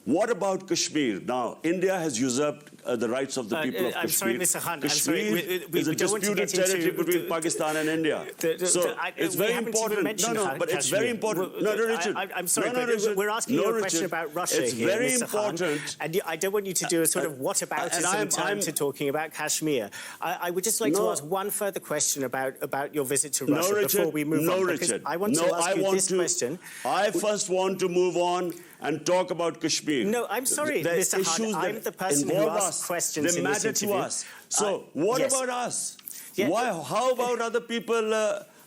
What about Kashmir? Now, India has usurped the rights of the people of Kashmir. I'm sorry, Mr. Khan. Kashmir is a disputed territory between Pakistan and India. It's very important. But it's very important. No, Richard. I'm sorry, but we're asking you a question about Russia here, very Mr. important. Khan, and I don't want you to do a sort of whataboutism time to talking about Kashmir. I would just like to ask one further question about your visit to Russia before we move on. Richard. I want to ask you this question. I first want to move on and talk about Kashmir. No, I'm sorry, Mr. Khan. I'm the person who asks questions in this interview. They matter to us. So what about us? Yeah. How about other people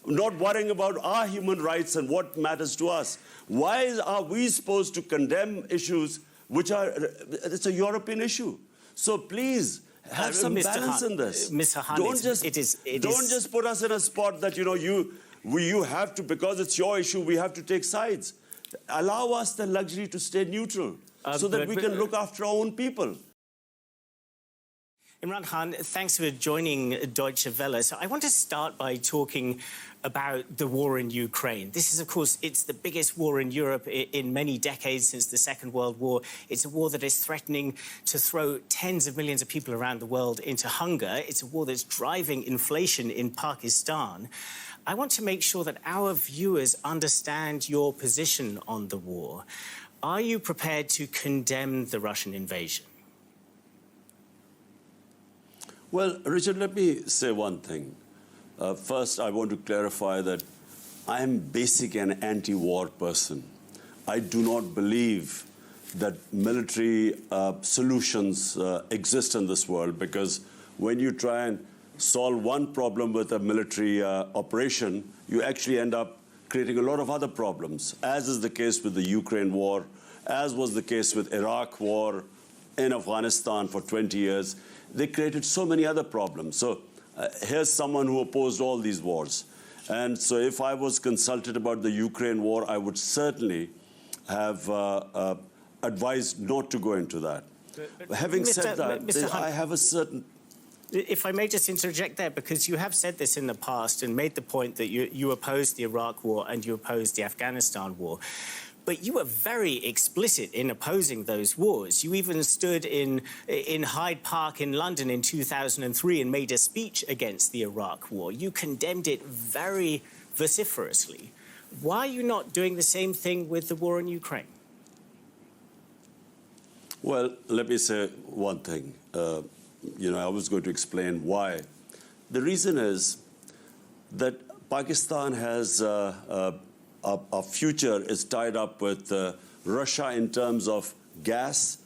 not worrying about our human rights and what matters to us? Why are we supposed to condemn issues which are, it's a European issue? So please, have some balance in this. Mr. Khan, don't just put us in a spot that, you have to, because it's your issue, we have to take sides. Allow us the luxury to stay neutral so that we can look after our own people. Imran Khan, thanks for joining Deutsche Welle. So I want to start by talking about the war in Ukraine. This is, of course, it's the biggest war in Europe in many decades since the Second World War. It's a war that is threatening to throw tens of millions of people around the world into hunger. It's a war that's driving inflation in Pakistan. I want to make sure that our viewers understand your position on the war. Are you prepared to condemn the Russian invasion? Well, Richard, let me say one thing. First, I want to clarify that I am basically an anti-war person. I do not believe that military solutions exist in this world, because when you try and solve one problem with a military operation, you actually end up creating a lot of other problems, as is the case with the Ukraine war, as was the case with Iraq war, in Afghanistan for 20 years. They created so many other problems. So here's someone who opposed all these wars. And so if I was consulted about the Ukraine war, I would certainly have advised not to go into that. Having said that, I have a certain... If I may just interject there, because you have said this in the past and made the point that you opposed the Iraq war and you opposed the Afghanistan war. But you were very explicit in opposing those wars. You even stood in Hyde Park in London in 2003 and made a speech against the Iraq war. You condemned it very vociferously. Why are you not doing the same thing with the war in Ukraine? Well, let me say one thing. I was going to explain why. The reason is that Pakistan has our future is tied up with Russia in terms of gas,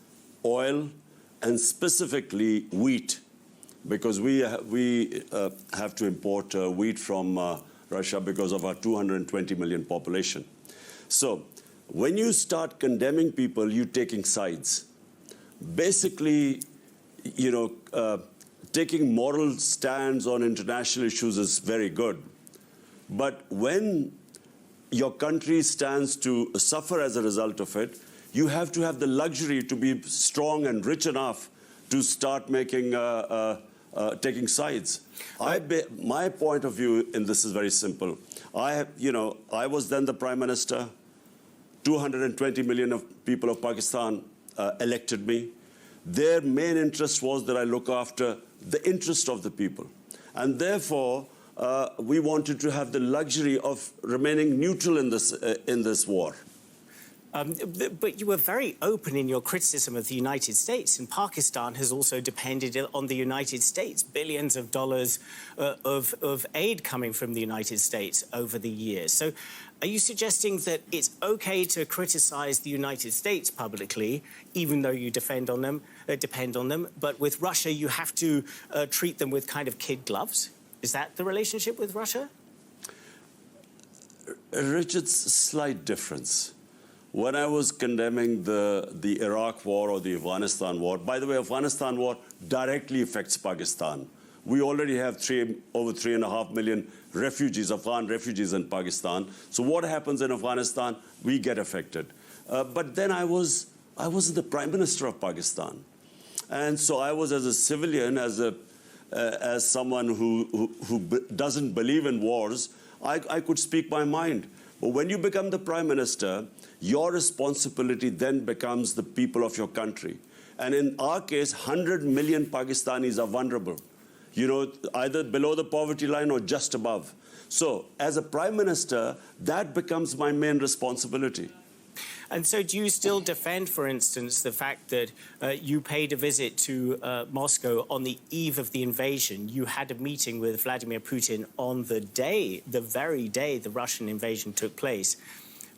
oil, and specifically wheat, because we have to import wheat from Russia because of our 220 million population. So when you start condemning people, you're taking sides. Basically, taking moral stands on international issues is very good. But when your country stands to suffer as a result of it, you have to have the luxury to be strong and rich enough to start making, taking sides. My point of view in this is very simple. I was then the Prime Minister. 220 million of people of Pakistan elected me. Their main interest was that I look after the interest of the people. And therefore, we wanted to have the luxury of remaining neutral in this war. But you were very open in your criticism of the United States, and Pakistan has also depended on the United States, billions of dollars of aid coming from the United States over the years. So are you suggesting that it's okay to criticize the United States publicly, even though you depend on them, but with Russia you have to treat them with kind of kid gloves? Is that the relationship with Russia? Richard's slight difference. When I was condemning the Iraq war or the Afghanistan war, by the way, Afghanistan war directly affects Pakistan. We already have over 3.5 million refugees, Afghan refugees in Pakistan. So what happens in Afghanistan, we get affected. But then I was the Prime Minister of Pakistan. And so I was, as a civilian, as someone who doesn't believe in wars, I could speak my mind. But when you become the prime minister, your responsibility then becomes the people of your country. And in our case, 100 million Pakistanis are vulnerable, you know, either below the poverty line or just above. So as a prime minister, that becomes my main responsibility. And so do you still defend, for instance, the fact that you paid a visit to Moscow on the eve of the invasion? You had a meeting with Vladimir Putin on the very day the Russian invasion took place.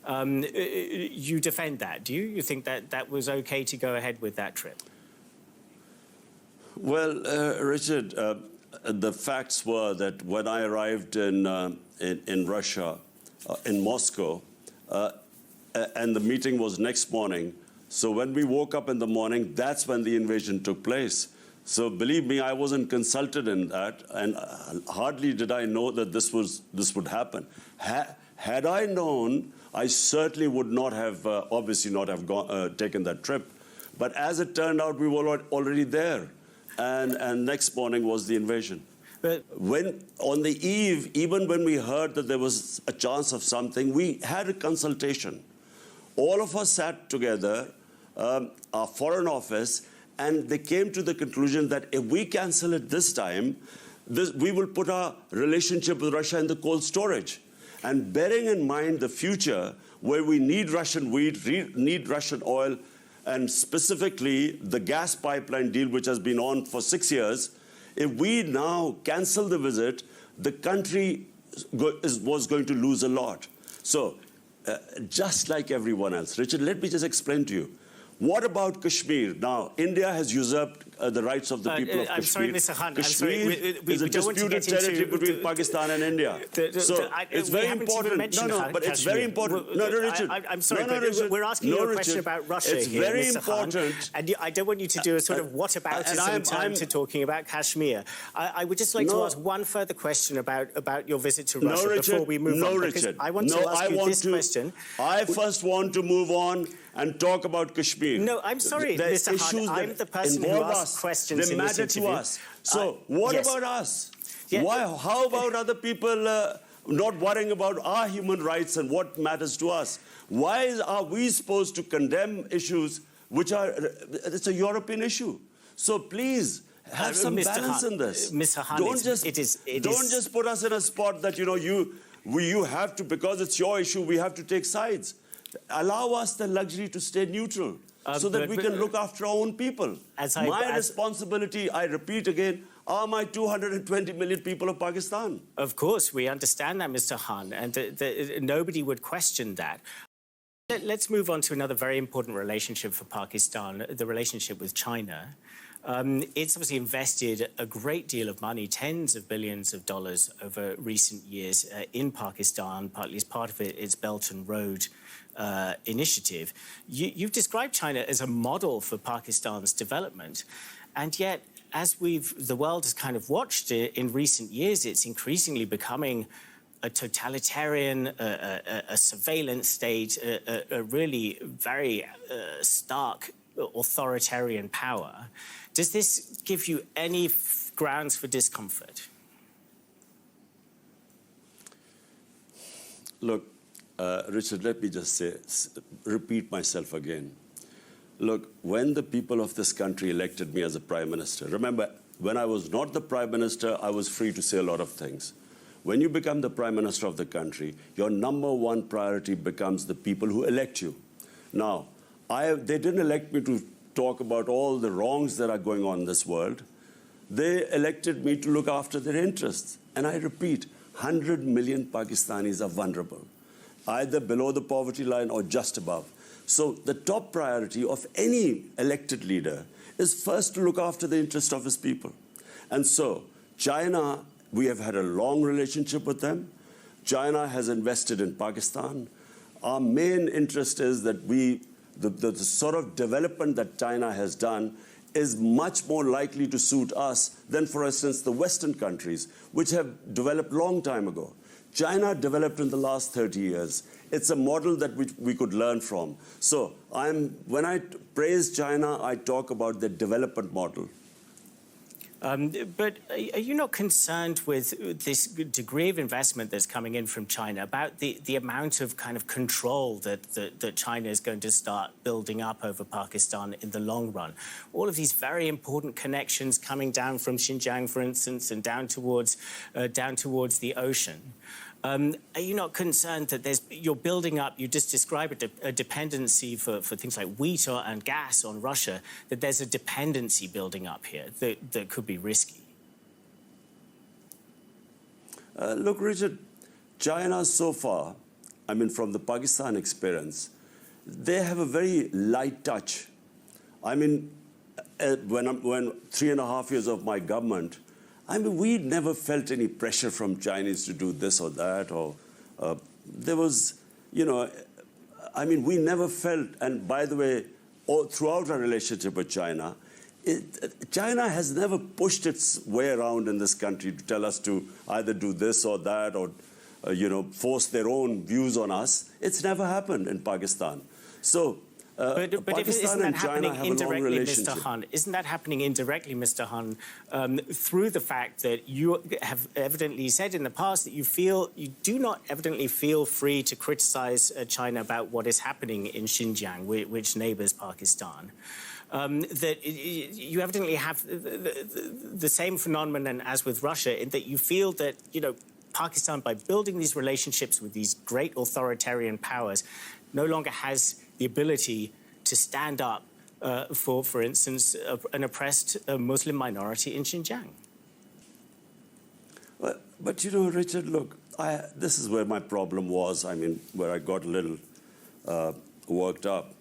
You defend that, do you? You think that that was okay to go ahead with that trip? Well, Richard, the facts were that when I arrived in Russia, in Moscow, and the meeting was next morning. So when we woke up in the morning, that's when the invasion took place. So believe me, I wasn't consulted in that, and hardly did I know that this would happen. Had I known, I certainly would not have, obviously not have taken that trip. But as it turned out, we were already there, and next morning was the invasion. But when on the eve, even when we heard that there was a chance of something, we had a consultation. All of us sat together, our foreign office, and they came to the conclusion that if we cancel it this time, we will put our relationship with Russia in the cold storage. And bearing in mind the future, where we need Russian wheat, need Russian oil, and specifically the gas pipeline deal, which has been on for 6 years, if we now cancel the visit, the country was going to lose a lot. So, just like everyone else. Richard, let me just explain to you. What about Kashmir? Now, India has usurped the rights of the people of Kashmir. I'm sorry, Mr. Khan. Kashmir is a disputed territory between Pakistan and India. So it's very important. No, but it's very important. No, Richard. I'm sorry, but Richard, we're asking you a question about Russia it's here, very Mr. important. Khan, and I don't want you to do a sort of whataboutism in terms of talking about Kashmir. I would just like to ask one further question about your visit to Russia before we move on. Richard. I want to ask you this question. I first want to move on and talk about Kashmir. No, I'm sorry, Mr. Khan. I'm the person who asks questions in this interview. They matter to us. So what about us? Yeah. How about other people not worrying about our human rights and what matters to us? Why are we supposed to condemn issues which are, it's a European issue? So please, have some balance in this. Mr. Khan, don't just put us in a spot that, you have to, because it's your issue, we have to take sides. Allow us the luxury to stay neutral so that we can look after our own people. My responsibility, I repeat again, are my 220 million people of Pakistan. Of course, we understand that, Mr. Khan, and nobody would question that. Let's move on to another very important relationship for Pakistan, the relationship with China. It's obviously invested a great deal of money, tens of billions of dollars over recent years in Pakistan, partly as part of its Belt and Road initiative. You've described China as a model for Pakistan's development, and yet, as the world has kind of watched it in recent years, it's increasingly becoming a totalitarian, a surveillance state, a really very stark authoritarian power. Does this give you any grounds for discomfort? Look, Richard, let me just repeat myself again. Look, when the people of this country elected me as a prime minister, remember, when I was not the prime minister, I was free to say a lot of things. When you become the prime minister of the country, your number one priority becomes the people who elect you. Now, they didn't elect me to talk about all the wrongs that are going on in this world. They elected me to look after their interests. And I repeat, 100 million Pakistanis are vulnerable, either below the poverty line or just above. So the top priority of any elected leader is first to look after the interest of his people. And so China, we have had a long relationship with them. China has invested in Pakistan. Our main interest is that the sort of development that China has done is much more likely to suit us than, for instance, the Western countries, which have developed long time ago. China developed in the last 30 years. It's a model that we could learn from. So when I praise China, I talk about the development model. But are you not concerned with this degree of investment that's coming in from China about the amount of kind of control that China is going to start building up over Pakistan in the long run? All of these very important connections coming down from Xinjiang, for instance, and down towards the ocean. Are you not concerned that you're building up, you just described a dependency for things like wheat and gas on Russia, that there's a dependency building up here that could be risky? Look, Richard, China so far, I mean, from the Pakistan experience, they have a very light touch. I mean, when 3.5 years of my government, I mean, we never felt any pressure from Chinese to do this or that, or there was, you know, I mean, we never felt, and by the way, throughout our relationship with China, China has never pushed its way around in this country to tell us to either do this or that, or, you know, force their own views on us. It's never happened in Pakistan. So, But Pakistan and China have a long relationship. Mr. Han, isn't that happening indirectly, Mr. Han, through the fact that you have evidently said in the past that you do not evidently feel free to criticize China about what is happening in Xinjiang, which neighbors Pakistan? That you evidently have the same phenomenon as with Russia, in that you feel that, you know, Pakistan, by building these relationships with these great authoritarian powers, no longer has the ability to stand up for instance, an oppressed Muslim minority in Xinjiang. But you know, Richard, look, this is where my problem was, I mean, where I got a little worked up.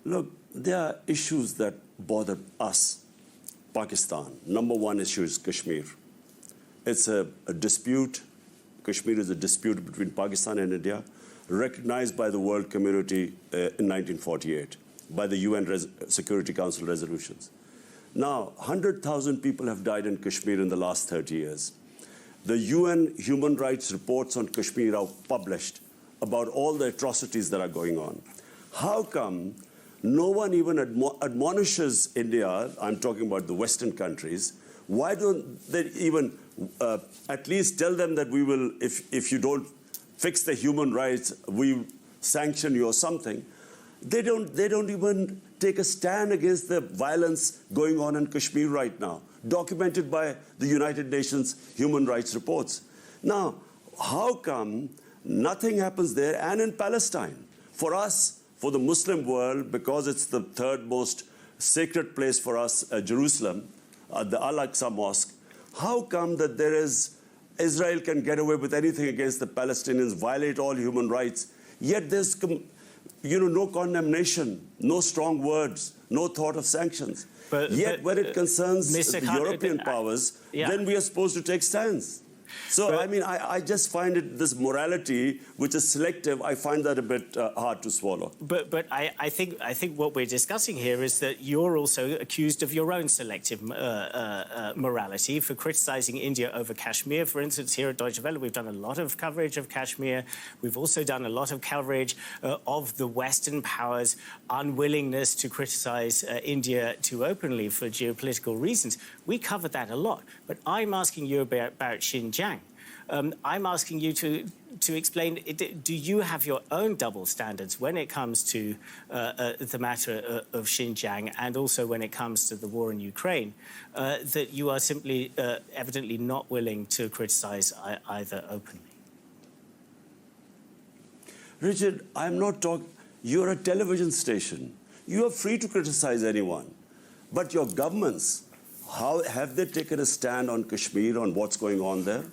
Look, there are issues that bother us, Pakistan. Number one issue is Kashmir. It's a dispute. Kashmir is a dispute between Pakistan and India, recognized by the world community in 1948 by the UN Security Council resolutions. Now, 100,000 people have died in Kashmir in the last 30 years. The UN human rights reports on Kashmir are published about all the atrocities that are going on. How come no one even admonishes India, I'm talking about the Western countries, why don't they even at least tell them that we will, if you don't fix the human rights, we sanction you or something? They don't even take a stand against the violence going on in Kashmir right now, documented by the United Nations human rights reports. Now, how come nothing happens there and in Palestine? For us, for the Muslim world, because it's the third most sacred place for us, Jerusalem, the Al-Aqsa Mosque, how come that Israel can get away with anything against the Palestinians, violate all human rights, yet there's no condemnation, no strong words, no thought of sanctions. Yet when it concerns the European powers, then we are supposed to take stands. So, I mean, I just find this morality, which is selective, I find that a bit hard to swallow. But I think what we're discussing here is that you're also accused of your own selective morality for criticizing India over Kashmir. For instance, here at Deutsche Welle, we've done a lot of coverage of Kashmir. We've also done a lot of coverage of the Western powers' unwillingness to criticize India too openly for geopolitical reasons. We covered that a lot. But I'm asking you about Xinjiang. I'm asking you to explain, do you have your own double standards when it comes to the matter of Xinjiang, and also when it comes to the war in Ukraine, that you are simply evidently not willing to criticize either openly? Richard, I'm not talking, you're a television station. You are free to criticize anyone. But your governments, how have they taken a stand on Kashmir, on what's going on there?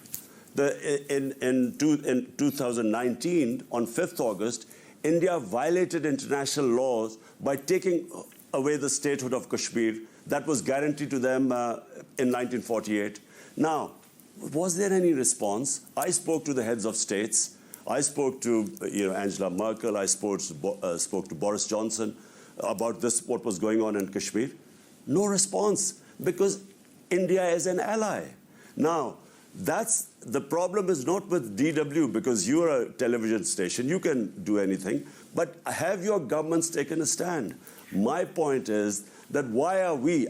In 2019, on 5th August, India violated international laws by taking away the statehood of Kashmir that was guaranteed to them in 1948. Now, was there any response? I spoke to the heads of states. I spoke to Angela Merkel. I spoke to Boris Johnson about this, what was going on in Kashmir. No response, because India is an ally. Now, the problem is not with DW, because you are a television station, you can do anything, but have your governments taken a stand? My point is that why are we,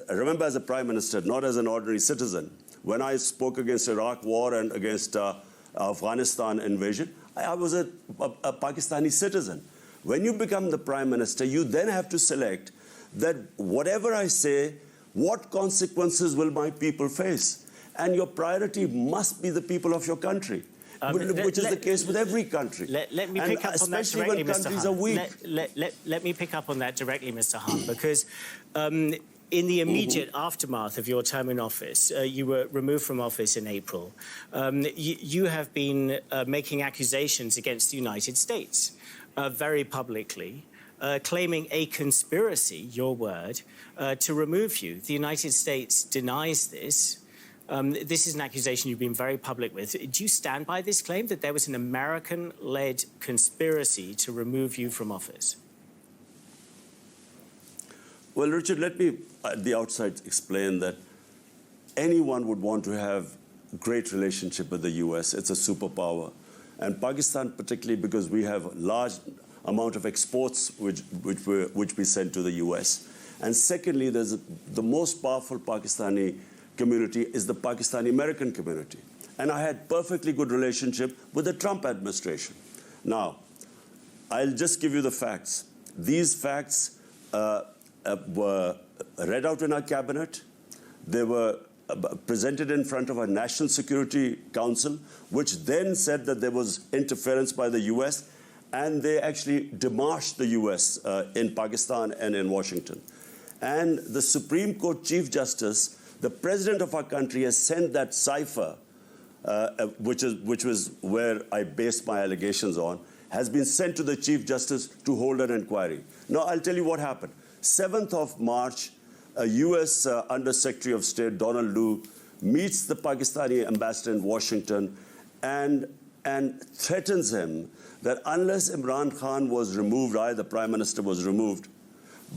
remember as a prime minister, not as an ordinary citizen, when I spoke against Iraq war and against Afghanistan invasion, I was a Pakistani citizen. When you become the prime minister, you then have to select that whatever I say, what consequences will my people face? And your priority must be the people of your country. Which is the case with every country. Let me pick up on that directly, Mr. Khan. Let me pick up on that directly, Mr. Khan, because in the immediate aftermath of your term in office, you were removed from office in April. You have been making accusations against the United States very publicly, claiming a conspiracy, your word, to remove you. The United States denies this. This is an accusation you've been very public with. Do you stand by this claim that there was an American-led conspiracy to remove you from office? Well, Richard, let me at the outset explain that anyone would want to have a great relationship with the US. It's a superpower. And Pakistan particularly, because we have a large amount of exports which we send to the US. And secondly, there's the most powerful Pakistani community is the Pakistani-American community. And I had perfectly good relationship with the Trump administration. Now, I'll just give you the facts. These facts were read out in our cabinet. They were presented in front of our National Security Council, which then said that there was interference by the US, and they actually demarched the US in Pakistan and in Washington. And the Supreme Court Chief Justice, the president of our country, has sent that cipher, which was where I based my allegations on, has been sent to the Chief Justice to hold an inquiry. Now, I'll tell you what happened. 7th of March, a US Under-Secretary of State, Donald Lu, meets the Pakistani ambassador in Washington and threatens him that unless Imran Khan was removed, the Prime Minister was removed,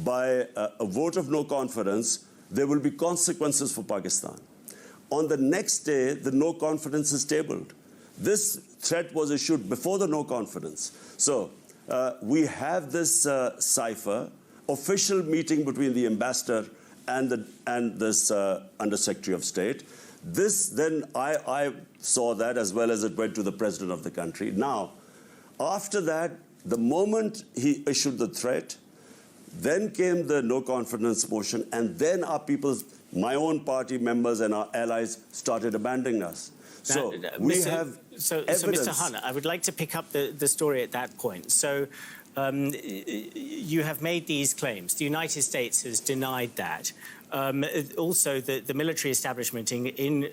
by a vote of no confidence, there will be consequences for Pakistan. On the next day, the no confidence is tabled. This threat was issued before the no confidence. So we have this cipher, official meeting between the ambassador and this Under-Secretary of State. This then, I saw that as well as it went to the president of the country. Now, after that, the moment he issued the threat, then came the no confidence motion, and then our people's, my own party members and our allies started abandoning us. So we have evidence. So Mr. Khan, I would like to pick up the story at that point. So you have made these claims. The United States has denied that. Also, the military establishment in